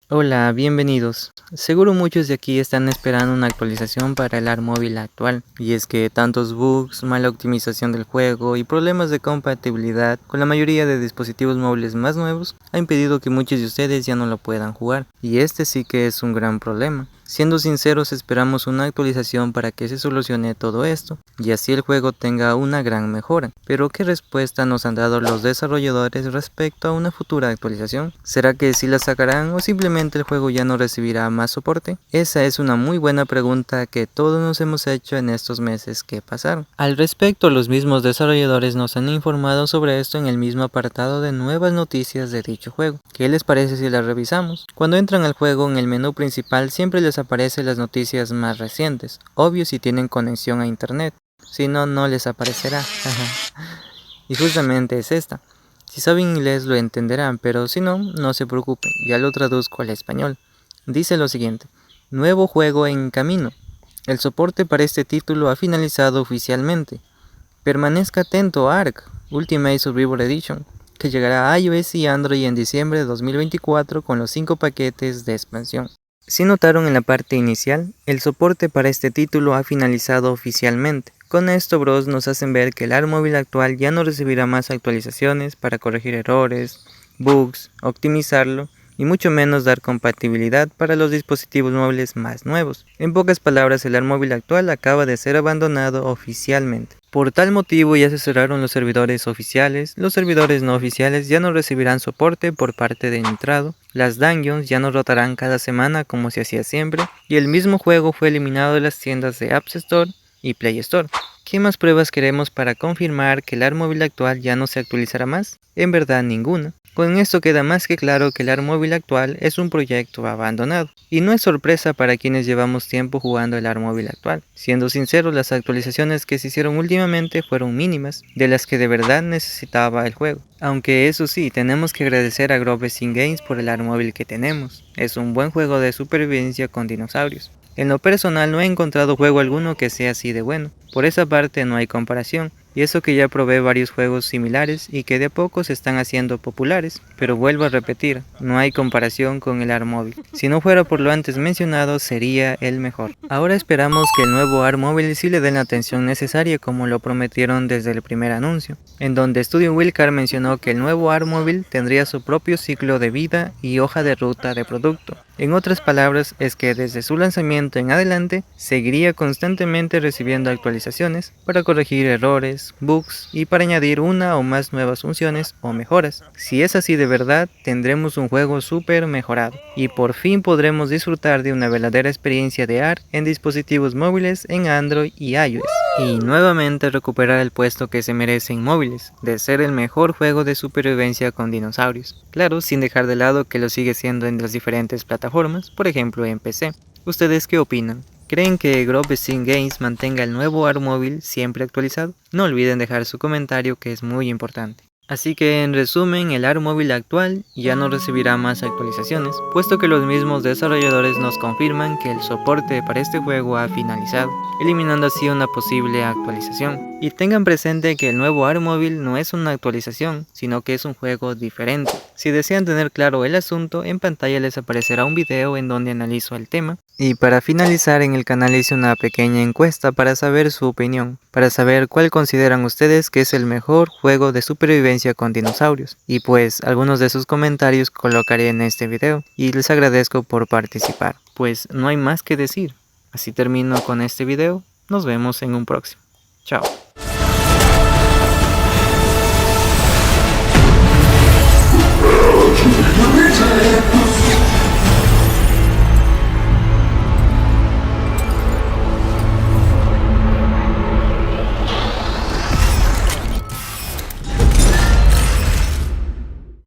Hola, bienvenidos. Seguro muchos de aquí están esperando una actualización para el ARMóvil actual, y es que tantos bugs, mala optimización del juego y problemas de compatibilidad con la mayoría de dispositivos móviles más nuevos ha impedido que muchos de ustedes ya no lo puedan jugar, y este sí que es un gran problema. Siendo sinceros, esperamos una actualización para que se solucione todo esto, y así el juego tenga una gran mejora. Pero ¿qué respuesta nos han dado los desarrolladores respecto a una futura actualización? ¿Será que sí la sacarán o simplemente el juego ya no recibirá más soporte? Esa es una muy buena pregunta que todos nos hemos hecho en estos meses que pasaron. Al respecto, los mismos desarrolladores nos han informado sobre esto en el mismo apartado de nuevas noticias de dicho juego. ¿Qué les parece si las revisamos? Cuando entran al juego, en el menú principal siempre les aparecen las noticias más recientes, obvio si tienen conexión a internet, si no, no les aparecerá. Y justamente es esta. Si saben inglés lo entenderán, pero si no, no se preocupen, ya lo traduzco al español. Dice lo siguiente: nuevo juego en camino. El soporte para este título ha finalizado oficialmente. Permanezca atento a ARK Ultimate Survivor Edition, que llegará a iOS y Android en diciembre de 2024 con los 5 paquetes de expansión. Si notaron en la parte inicial, el soporte para este título ha finalizado oficialmente. Con esto, bros, nos hacen ver que el ARMóvil actual ya no recibirá más actualizaciones para corregir errores, bugs, optimizarlo y mucho menos dar compatibilidad para los dispositivos móviles más nuevos. En pocas palabras, el ARMóvil actual acaba de ser abandonado oficialmente. Por tal motivo ya se cerraron los servidores oficiales, los servidores no oficiales ya no recibirán soporte por parte de Nitrado, las dungeons ya no rotarán cada semana como se hacía siempre, y el mismo juego fue eliminado de las tiendas de App Store y Play Store. ¿Qué más pruebas queremos para confirmar que el ARMóvil actual ya no se actualizará más? En verdad ninguna. Con esto queda más que claro que el ARMóvil actual es un proyecto abandonado. Y no es sorpresa para quienes llevamos tiempo jugando el ARMóvil actual. Siendo sinceros, las actualizaciones que se hicieron últimamente fueron mínimas, de las que de verdad necesitaba el juego. Aunque eso sí, tenemos que agradecer a Grove Sim Games por el ARMóvil que tenemos. Es un buen juego de supervivencia con dinosaurios. En lo personal no he encontrado juego alguno que sea así de bueno, por esa parte no hay comparación, y eso que ya probé varios juegos similares y que de a poco se están haciendo populares, pero vuelvo a repetir, no hay comparación con el ARMóvil. Si no fuera por lo antes mencionado sería el mejor. Ahora esperamos que el nuevo ARMóvil sí le den la atención necesaria como lo prometieron desde el primer anuncio, en donde Studio Wilcar mencionó que el nuevo ARMóvil tendría su propio ciclo de vida y hoja de ruta de producto. En otras palabras, es que desde su lanzamiento en adelante, seguiría constantemente recibiendo actualizaciones para corregir errores, bugs y para añadir una o más nuevas funciones o mejoras. Si es así de verdad, tendremos un juego súper mejorado y por fin podremos disfrutar de una verdadera experiencia de ARK en dispositivos móviles en Android y iOS. Y nuevamente recuperar el puesto que se merece en móviles, de ser el mejor juego de supervivencia con dinosaurios. Claro, sin dejar de lado que lo sigue siendo en las diferentes plataformas, por ejemplo en PC. ¿Ustedes qué opinan? ¿Creen que Grove Sim Games mantenga el nuevo ARMóvil siempre actualizado? No olviden dejar su comentario, que es muy importante. Así que en resumen, el ARMóvil actual ya no recibirá más actualizaciones, puesto que los mismos desarrolladores nos confirman que el soporte para este juego ha finalizado, eliminando así una posible actualización. Y tengan presente que el nuevo ARMóvil no es una actualización, sino que es un juego diferente. Si desean tener claro el asunto, en pantalla les aparecerá un video en donde analizo el tema. Y para finalizar, en el canal hice una pequeña encuesta para saber su opinión, para saber cuál consideran ustedes que es el mejor juego de supervivencia con dinosaurios. Y pues algunos de sus comentarios colocaré en este video y les agradezco por participar. Pues no hay más que decir. Así termino con este video, nos vemos en un próximo. Chao.